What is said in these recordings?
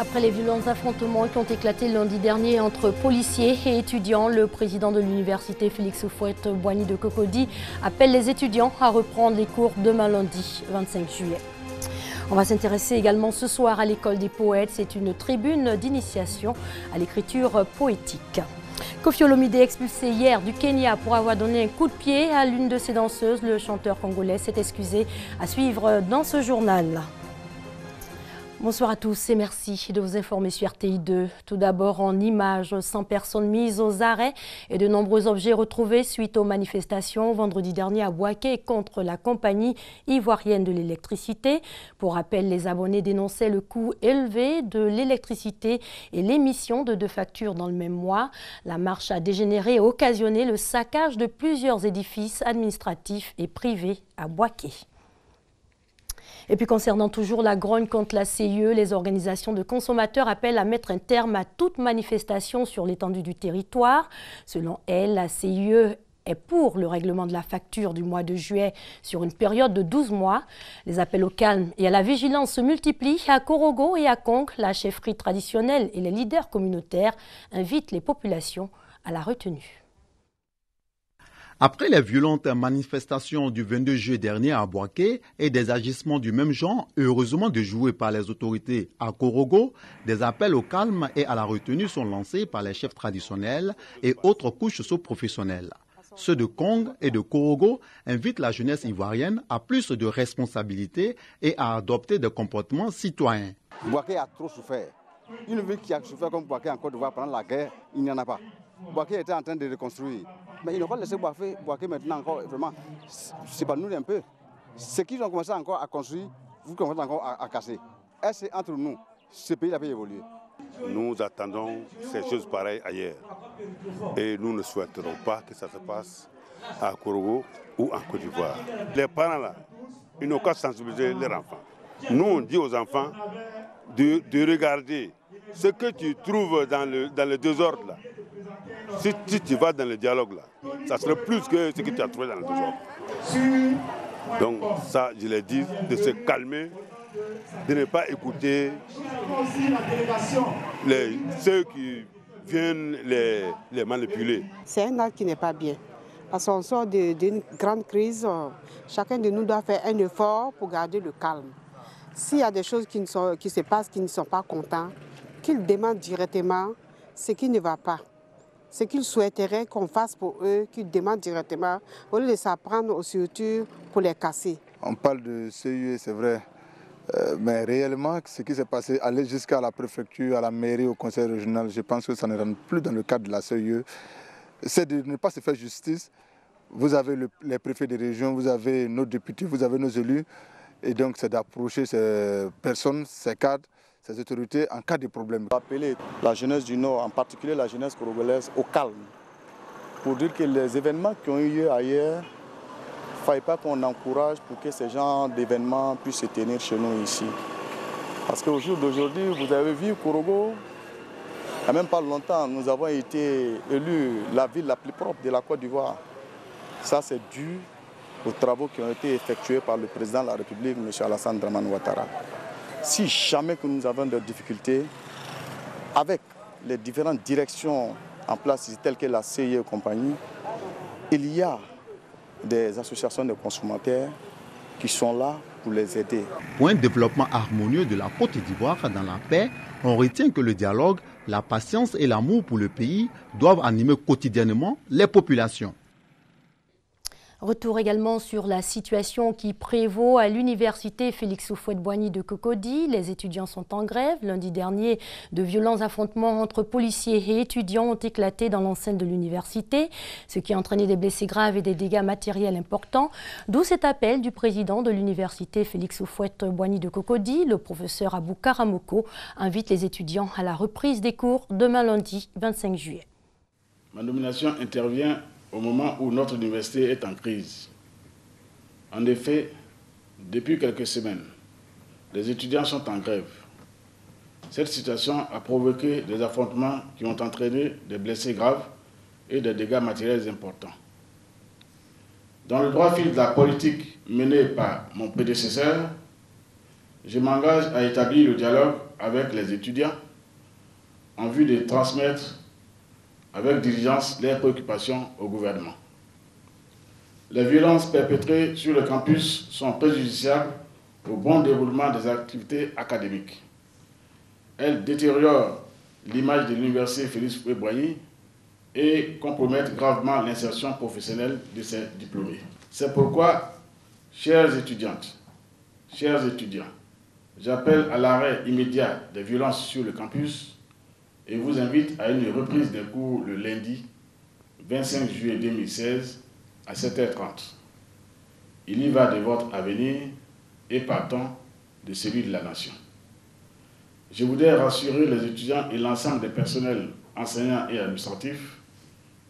Après les violents affrontements qui ont éclaté lundi dernier entre policiers et étudiants, le président de l'université Félix Houphouët-Boigny de Cocody appelle les étudiants à reprendre les cours demain lundi 25 juillet. On va s'intéresser également ce soir à l'école des poètes. C'est une tribune d'initiation à l'écriture poétique. Koffi Olomide, expulsé hier du Kenya pour avoir donné un coup de pied à l'une de ses danseuses, le chanteur congolais s'est excusé. À suivre dans ce journal. Bonsoir à tous et merci de vous informer sur RTI2. Tout d'abord en images, 100 personnes mises aux arrêts et de nombreux objets retrouvés suite aux manifestations vendredi dernier à Bouaké contre la compagnie ivoirienne de l'électricité. Pour rappel, les abonnés dénonçaient le coût élevé de l'électricité et l'émission de 2 factures dans le même mois. La marche a dégénéré et occasionné le saccage de plusieurs édifices administratifs et privés à Bouaké. Et puis concernant toujours la grogne contre la CIE, les organisations de consommateurs appellent à mettre un terme à toute manifestation sur l'étendue du territoire. Selon elles, la CIE est pour le règlement de la facture du mois de juillet sur une période de 12 mois. Les appels au calme et à la vigilance se multiplient. À Korogo et à Kong, la chefferie traditionnelle et les leaders communautaires invitent les populations à la retenue. Après les violentes manifestations du 22 juillet dernier à Bouaké et des agissements du même genre, heureusement déjoués par les autorités à Korogo, des appels au calme et à la retenue sont lancés par les chefs traditionnels et autres couches socio-professionnelles. Ceux de Kong et de Korogo invitent la jeunesse ivoirienne à plus de responsabilités et à adopter des comportements citoyens. Bouaké a trop souffert. Une ville qui a souffert comme Bouaké en Côte d'Ivoire pendant la guerre, il n'y en a pas. Bouaké était en train de reconstruire. Mais ils n'ont pas laissé Bouaké maintenant encore, vraiment, c'est pas nous un peu. Ce qu'ils ont commencé encore à construire, vous commencez encore à casser. Est-ce entre nous, ce pays a pu évoluer? Nous attendons ces choses pareilles ailleurs. Et nous ne souhaiterons pas que ça se passe à Korogo ou en Côte d'Ivoire. Les parents là, ils n'ont qu'à sensibiliser leurs enfants. Nous, on dit aux enfants de regarder ce que tu trouves dans le désordre là. Si tu vas dans le dialogue là, ça serait plus que ce que tu as trouvé dans le désordre. Donc ça, je l'ai dit, de se calmer, de ne pas écouter ceux qui viennent les manipuler. C'est un acte qui n'est pas bien. Parce qu'on sort d'une grande crise, chacun de nous doit faire un effort pour garder le calme. S'il y a des choses qui se passent, qui ne sont pas contents, qu'ils demandent directement ce qui ne va pas. Ce qu'ils souhaiteraient qu'on fasse pour eux, qu'ils demandent directement, au lieu de s'apprendre aux surtures pour les casser. On parle de CIE, c'est vrai, mais réellement, ce qui s'est passé, aller jusqu'à la préfecture, à la mairie, au conseil régional, je pense que ça ne rentre plus dans le cadre de la CIE. C'est de ne pas se faire justice. Vous avez les préfets des régions, vous avez nos députés, vous avez nos élus, et donc c'est d'approcher ces personnes, ces cadres, ces autorités en cas de problème. Appeler la jeunesse du Nord, en particulier la jeunesse congolaise, au calme. Pour dire que les événements qui ont eu lieu ailleurs, il ne faille pas qu'on encourage pour que ces genres d'événements puissent se tenir chez nous ici. Parce qu'au jour d'aujourd'hui, vous avez vu Korogo, il n'y a même pas longtemps, nous avons été élus la ville la plus propre de la Côte d'Ivoire. Ça, c'est dû aux travaux qui ont été effectués par le président de la République, M. Alassane Dramane Ouattara. Si jamais que nous avons des difficultés, avec les différentes directions en place ici, telles que la CIE et compagnie, il y a des associations de consommateurs qui sont là pour les aider. Pour un développement harmonieux de la Côte d'Ivoire dans la paix, on retient que le dialogue, la patience et l'amour pour le pays doivent animer quotidiennement les populations. Retour également sur la situation qui prévaut à l'université Félix Houphouët-Boigny de Cocody. Les étudiants sont en grève. Lundi dernier, de violents affrontements entre policiers et étudiants ont éclaté dans l'enceinte de l'université, ce qui a entraîné des blessés graves et des dégâts matériels importants. D'où cet appel du président de l'université Félix Houphouët-Boigny de Cocody, le professeur Abou Karamoko, invite les étudiants à la reprise des cours demain lundi 25 juillet. Ma nomination intervient au moment où notre université est en crise. En effet, depuis quelques semaines, les étudiants sont en grève. Cette situation a provoqué des affrontements qui ont entraîné des blessés graves et des dégâts matériels importants. Dans le droit fil de la politique menée par mon prédécesseur, je m'engage à établir le dialogue avec les étudiants en vue de transmettre avec diligence leurs préoccupations au gouvernement. Les violences perpétrées sur le campus sont préjudiciables au bon déroulement des activités académiques. Elles détériorent l'image de l'université Félix Houphouët-Boigny et compromettent gravement l'insertion professionnelle de ses diplômés. C'est pourquoi, chères étudiantes, chers étudiants, j'appelle à l'arrêt immédiat des violences sur le campus et vous invite à une reprise des cours le lundi 25 juillet 2016 à 7h30. Il y va de votre avenir et partant de celui de la nation. Je voudrais rassurer les étudiants et l'ensemble des personnels enseignants et administratifs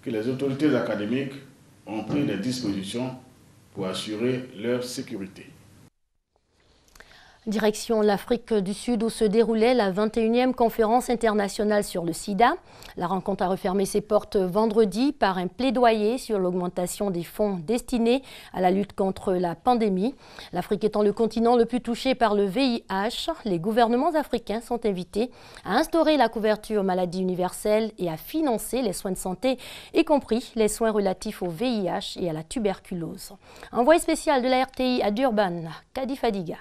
que les autorités académiques ont pris des dispositions pour assurer leur sécurité. Direction l'Afrique du Sud où se déroulait la 21e conférence internationale sur le sida. La rencontre a refermé ses portes vendredi par un plaidoyer sur l'augmentation des fonds destinés à la lutte contre la pandémie. L'Afrique étant le continent le plus touché par le VIH, les gouvernements africains sont invités à instaurer la couverture maladie universelle et à financer les soins de santé, y compris les soins relatifs au VIH et à la tuberculose. Envoyé spécial de la RTI à Durban, Kadi Fadiga.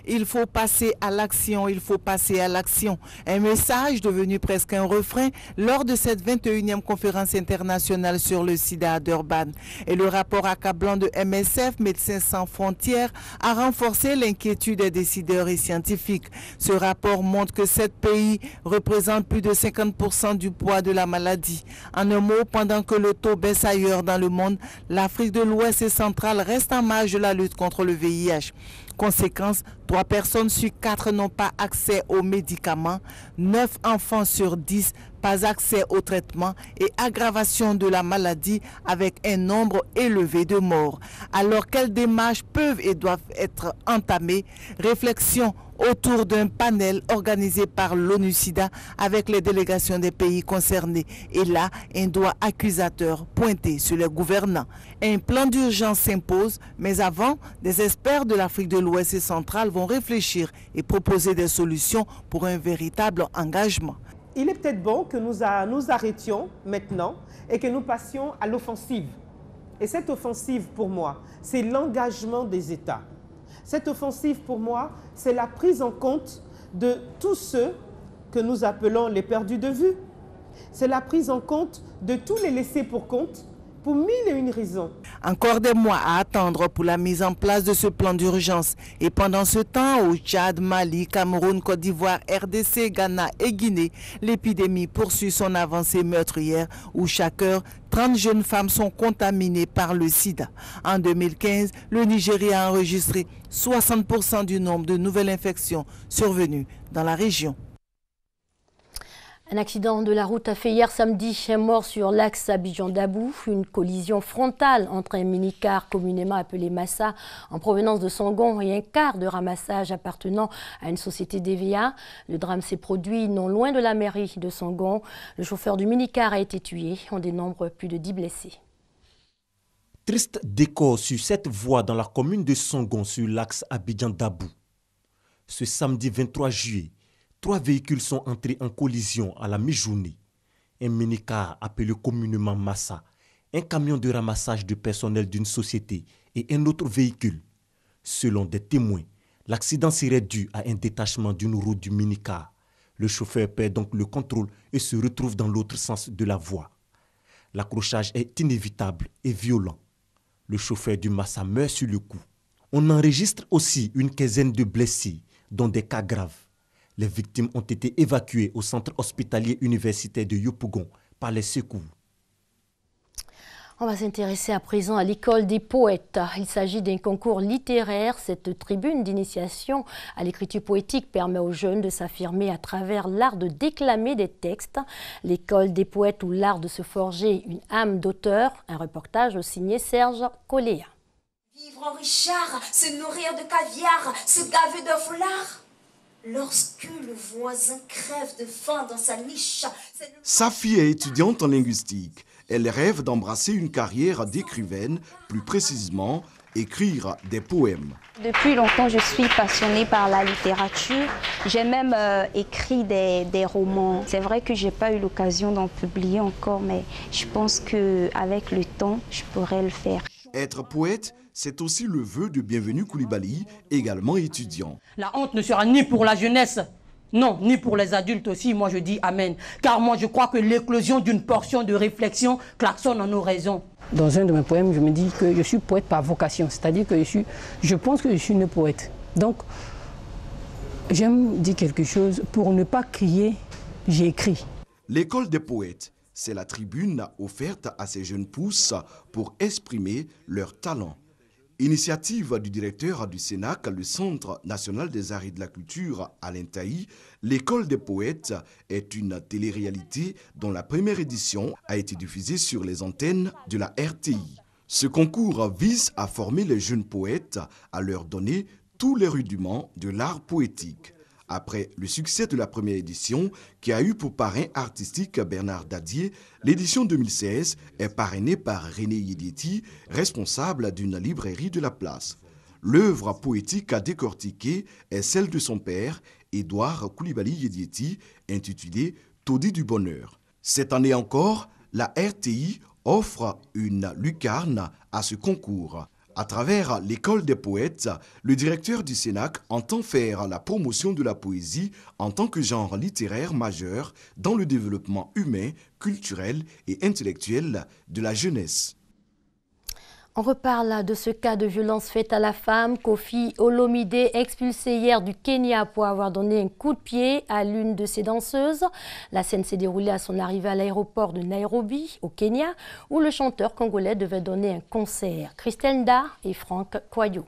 Il faut passer à l'action, il faut passer à l'action. Un message devenu presque un refrain lors de cette 21e conférence internationale sur le sida à Durban. Et le rapport accablant de MSF, Médecins sans frontières, a renforcé l'inquiétude des décideurs et scientifiques. Ce rapport montre que 7 pays représentent plus de 50% du poids de la maladie. En un mot, pendant que le taux baisse ailleurs dans le monde, l'Afrique de l'Ouest et centrale reste en marge de la lutte contre le VIH. Conséquence, 3 personnes sur 4 n'ont pas accès aux médicaments, 9 enfants sur 10 pas accès au traitement et aggravation de la maladie avec un nombre élevé de morts. Alors quelles démarches peuvent et doivent être entamées? Réflexion autour d'un panel organisé par l'ONU-SIDA avec les délégations des pays concernés. Et là, un doigt accusateur pointé sur les gouvernants. Un plan d'urgence s'impose, mais avant, des experts de l'Afrique de l'Ouest et centrale vont réfléchir et proposer des solutions pour un véritable engagement. Il est peut-être bon que nous arrêtions maintenant et que nous passions à l'offensive. Et cette offensive, pour moi, c'est l'engagement des États. Cette offensive, pour moi, c'est la prise en compte de tous ceux que nous appelons les perdus de vue. C'est la prise en compte de tous les laissés pour compte pour 1001 raisons. Encore des mois à attendre pour la mise en place de ce plan d'urgence. Et pendant ce temps, au Tchad, Mali, Cameroun, Côte d'Ivoire, RDC, Ghana et Guinée, l'épidémie poursuit son avancée meurtrière où chaque heure, 30 jeunes femmes sont contaminées par le sida. En 2015, le Nigeria a enregistré 60% du nombre de nouvelles infections survenues dans la région. Un accident de la route a fait hier samedi un mort sur l'axe Abidjan-Dabou. Une collision frontale entre un mini-car communément appelé Massa en provenance de Sangon et un car de ramassage appartenant à une société DVA. Le drame s'est produit non loin de la mairie de Sangon. Le chauffeur du mini-car a été tué. On dénombre plus de 10 blessés. Triste décor sur cette voie dans la commune de Sangon sur l'axe Abidjan-Dabou. Ce samedi 23 juillet, 3 véhicules sont entrés en collision à la mi-journée. Un mini-car appelé communément Massa, un camion de ramassage de personnel d'une société et un autre véhicule. Selon des témoins, l'accident serait dû à un détachement d'une roue du mini-car. Le chauffeur perd donc le contrôle et se retrouve dans l'autre sens de la voie. L'accrochage est inévitable et violent. Le chauffeur du Massa meurt sur le coup. On enregistre aussi une quinzaine de blessés, dont des cas graves. Les victimes ont été évacuées au centre hospitalier universitaire de Yopougon par les secours. On va s'intéresser à présent à l'école des poètes. Il s'agit d'un concours littéraire. Cette tribune d'initiation à l'écriture poétique permet aux jeunes de s'affirmer à travers l'art de déclamer des textes. L'école des poètes ou l'art de se forger une âme d'auteur. Un reportage signé Serge Coléa. Vivre en Richard, se nourrir de caviar, se gaver de foulard. Lorsque le voisin crève de faim dans sa niche. Sa fille est étudiante en linguistique. Elle rêve d'embrasser une carrière d'écrivaine, plus précisément écrire des poèmes. Depuis longtemps, je suis passionnée par la littérature. J'ai même écrit des romans. C'est vrai que je n'ai pas eu l'occasion d'en publier encore, mais je pense qu'avec le temps, je pourrais le faire. Être poète, c'est aussi le vœu de Bienvenue Koulibaly, également étudiant. La honte ne sera ni pour la jeunesse, non, ni pour les adultes aussi. Moi, je dis amen. Car moi, je crois que l'éclosion d'une portion de réflexion klaxonne en nos raisons. Dans un de mes poèmes, je me dis que je suis poète par vocation. C'est-à-dire que je pense que je suis une poète. Donc, j'aime dire quelque chose. Pour ne pas crier, j'ai écrit. L'école des poètes, c'est la tribune offerte à ces jeunes pousses pour exprimer leurs talents. Initiative du directeur du CNAC, le Centre national des arts et de la culture, Alain Taï, l'école des poètes est une télé-réalité dont la première édition a été diffusée sur les antennes de la RTI. Ce concours vise à former les jeunes poètes, à leur donner tous les rudiments de l'art poétique. Après le succès de la première édition, qui a eu pour parrain artistique Bernard Dadier, l'édition 2016 est parrainée par René Yedieti, responsable d'une librairie de la place. L'œuvre poétique à décortiquer est celle de son père, Édouard Koulibaly Yedieti, intitulée « Taudis du bonheur ». Cette année encore, la RTI offre une lucarne à ce concours. À travers l'école des poètes, le directeur du CNAC entend faire la promotion de la poésie en tant que genre littéraire majeur dans le développement humain, culturel et intellectuel de la jeunesse. On reparle de ce cas de violence faite à la femme. Kofi Olomide, expulsé hier du Kenya pour avoir donné un coup de pied à l'une de ses danseuses. La scène s'est déroulée à son arrivée à l'aéroport de Nairobi, au Kenya, où le chanteur congolais devait donner un concert. Christelle Nda et Franck Kouadio.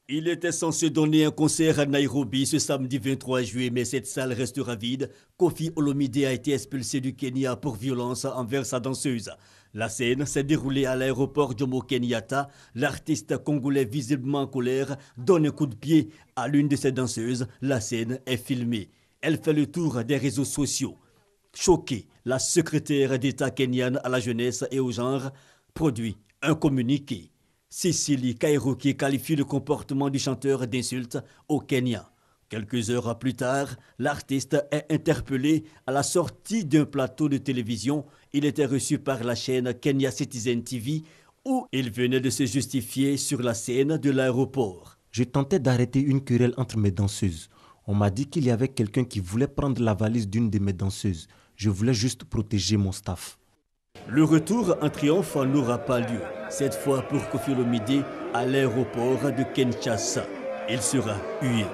Il était censé donner un concert à Nairobi ce samedi 23 juillet, mais cette salle restera vide. Kofi Olomide a été expulsé du Kenya pour violence envers sa danseuse. La scène s'est déroulée à l'aéroport Jomo Kenyatta. L'artiste congolais visiblement en colère donne un coup de pied à l'une de ses danseuses. La scène est filmée. Elle fait le tour des réseaux sociaux. Choquée, la secrétaire d'État kenyane à la jeunesse et au genre produit un communiqué. Cécilie Kairuki qualifie le comportement du chanteur d'insulte au Kenya. Quelques heures plus tard, l'artiste est interpellé à la sortie d'un plateau de télévision. Il était reçu par la chaîne Kenya Citizen TV où il venait de se justifier sur la scène de l'aéroport. Je tentais d'arrêter une querelle entre mes danseuses. On m'a dit qu'il y avait quelqu'un qui voulait prendre la valise d'une de mes danseuses. Je voulais juste protéger mon staff. Le retour en triomphe n'aura pas lieu. Cette fois pour Kofi Olomide à l'aéroport de Kinshasa. Il sera hué.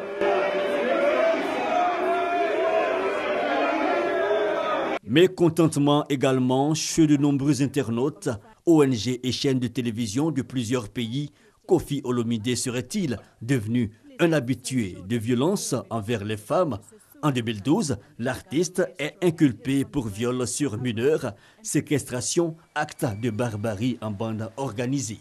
Mécontentement également chez de nombreux internautes, ONG et chaînes de télévision de plusieurs pays. Kofi Olomide serait-il devenu un habitué de violence envers les femmes? En 2012, l'artiste est inculpé pour viol sur mineur, séquestration, acte de barbarie en bande organisée.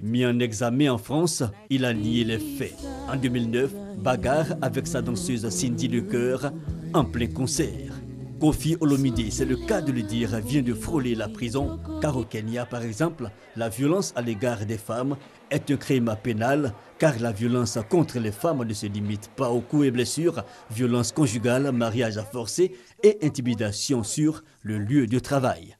Mis en examen en France, il a nié les faits. En 2009, bagarre avec sa danseuse Cindy Lecoeur en plein concert. Kofi Olomide, c'est le cas de le dire, vient de frôler la prison, car au Kenya, par exemple, la violence à l'égard des femmes est un crime pénal, car la violence contre les femmes ne se limite pas aux coups et blessures, violence conjugale, mariage forcé et intimidation sur le lieu de travail.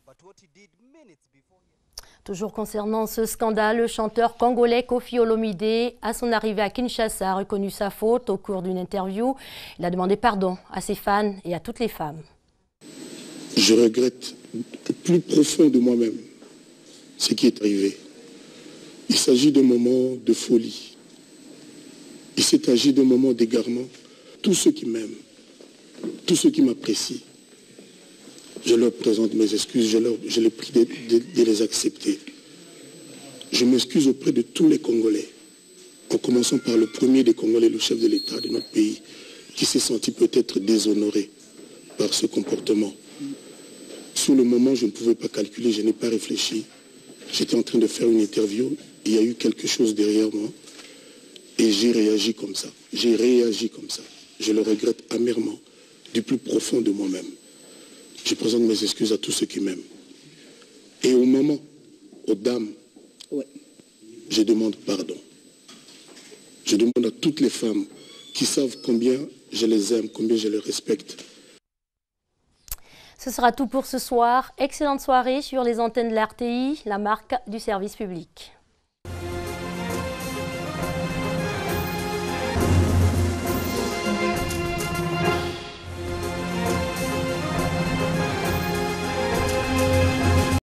Toujours concernant ce scandale, le chanteur congolais Kofi Olomide, à son arrivée à Kinshasa, a reconnu sa faute au cours d'une interview. Il a demandé pardon à ses fans et à toutes les femmes. Je regrette au plus profond de moi-même ce qui est arrivé. Il s'agit d'un moment de folie. Il s'est agi d'un moment d'égarement. Tous ceux qui m'aiment, tous ceux qui m'apprécient, je leur présente mes excuses, je les prie de les accepter. Je m'excuse auprès de tous les Congolais, en commençant par le premier des Congolais, le chef de l'État de notre pays, qui s'est senti peut-être déshonoré par ce comportement. Sur le moment, je ne pouvais pas calculer, je n'ai pas réfléchi. J'étais en train de faire une interview, il y a eu quelque chose derrière moi, et j'ai réagi comme ça. J'ai réagi comme ça. Je le regrette amèrement, du plus profond de moi-même. Je présente mes excuses à tous ceux qui m'aiment. Et aux mamans, aux dames, je demande pardon. Je demande à toutes les femmes qui savent combien je les aime, combien je les respecte. Ce sera tout pour ce soir. Excellente soirée sur les antennes de l'RTI, la marque du service public.